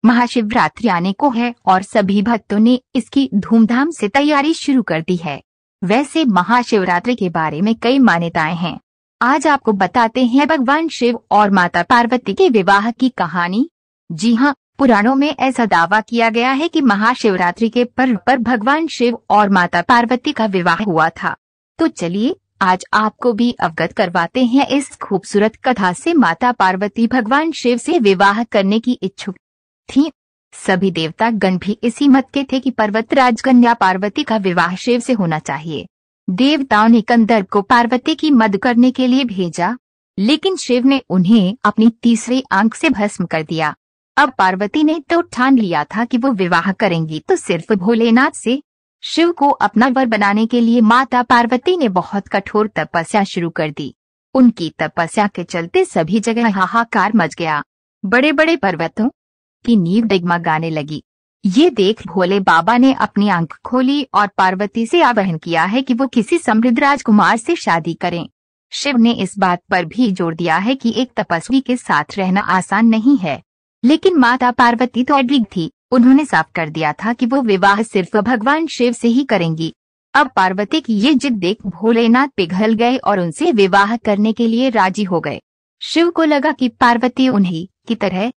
महाशिवरात्रि आने को है और सभी भक्तों ने इसकी धूमधाम से तैयारी शुरू कर दी है। वैसे महाशिवरात्रि के बारे में कई मान्यताएं हैं। आज आपको बताते हैं भगवान शिव और माता पार्वती के विवाह की कहानी। जी हाँ, पुराणों में ऐसा दावा किया गया है कि महाशिवरात्रि के पर्व पर भगवान शिव और माता पार्वती का विवाह हुआ था। तो चलिए आज आपको भी अवगत करवाते हैं इस खूबसूरत कथा से। माता पार्वती भगवान शिव से विवाह करने की इच्छुक थी। सभी देवता गण भी इसी मत के थे कि पर्वतराज कन्या पार्वती का विवाह शिव से होना चाहिए। देवताओं ने गंधर्व को पार्वती की मदद करने के लिए भेजा, लेकिन शिव ने उन्हें अपनी तीसरी आंख से भस्म कर दिया। अब पार्वती ने तो ठान लिया था कि वो विवाह करेंगी तो सिर्फ भोलेनाथ से। शिव को अपना वर बनाने के लिए माता पार्वती ने बहुत कठोर तपस्या शुरू कर दी। उनकी तपस्या के चलते सभी जगह हाहाकार मच गया। बड़े बड़े पर्वतों की नींव डगमगाने लगी। ये देख भोले बाबा ने अपनी आंख खोली और पार्वती से आह्वान किया है कि वो किसी समृद्ध राजकुमार से शादी करें। शिव ने इस बात पर भी जोर दिया है कि एक तपस्वी के साथ रहना आसान नहीं है, लेकिन माता पार्वती तो अडिग थी। उन्होंने साफ कर दिया था कि वो विवाह सिर्फ भगवान शिव से ही करेंगी। अब पार्वती की ये जिद देख भोलेनाथ पिघल गए और उनसे विवाह करने के लिए राजी हो गए। शिव को लगा कि पार्वती उन्हीं की तरह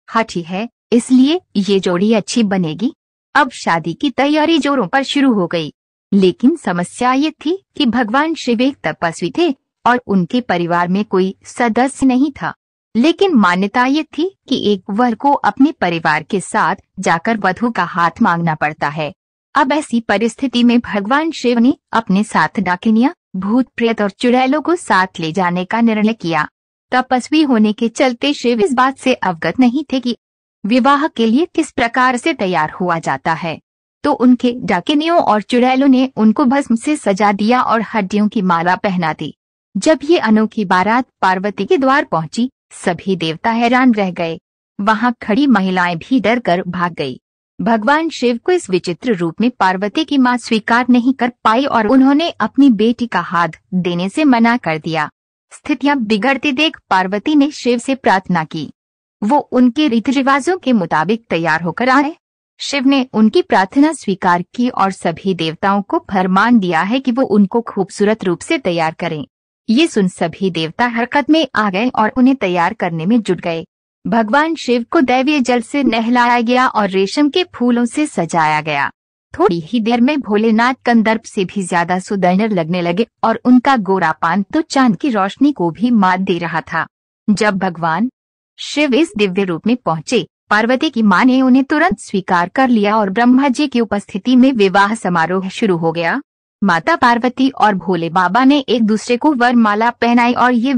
हठी है, इसलिए ये जोड़ी अच्छी बनेगी। अब शादी की तैयारी जोरों पर शुरू हो गई, लेकिन समस्या ये थी कि भगवान शिव एक तपस्वी थे और उनके परिवार में कोई सदस्य नहीं था। लेकिन मान्यता ये थी कि एक वर को अपने परिवार के साथ जाकर वधू का हाथ मांगना पड़ता है। अब ऐसी परिस्थिति में भगवान शिव ने अपने साथ डाकिनियां, भूत प्रेत और चुड़ैलों को साथ ले जाने का निर्णय किया। तपस्वी होने के चलते शिव इस बात से अवगत नहीं थे कि विवाह के लिए किस प्रकार से तैयार हुआ जाता है। तो उनके डाकिनियों और चुड़ैलों ने उनको भस्म से सजा दिया और हड्डियों की माला पहना दी। जब ये अनोखी बारात पार्वती के द्वार पहुंची, सभी देवता हैरान रह गए। वहां खड़ी महिलाएं भी डर कर भाग गई। भगवान शिव को इस विचित्र रूप में पार्वती की मां स्वीकार नहीं कर पाई और उन्होंने अपनी बेटी का हाथ देने से मना कर दिया। स्थितियां बिगड़ती देख पार्वती ने शिव से प्रार्थना की। वो उनके रीति रिवाजों के मुताबिक तैयार होकर आए। शिव ने उनकी प्रार्थना स्वीकार की और सभी देवताओं को फरमान दिया है कि वो उनको खूबसूरत रूप से तैयार करें। ये सुन सभी देवता हरकत में आ गए और उन्हें तैयार करने में जुट गए। भगवान शिव को दैवीय जल से नहलाया गया और रेशम के फूलों से सजाया गया। थोड़ी ही देर में भोलेनाथ गंधर्व से भी ज्यादा सुंदर लगने लगे और उनका गोरापान तो चांद की रोशनी को भी मात दे रहा था। जब भगवान शिव इस दिव्य रूप में पहुंचे, पार्वती की मां ने उन्हें तुरंत स्वीकार कर लिया और ब्रह्मा जी की उपस्थिति में विवाह समारोह शुरू हो गया। माता पार्वती और भोले बाबा ने एक दूसरे को वरमाला पहनाई और ये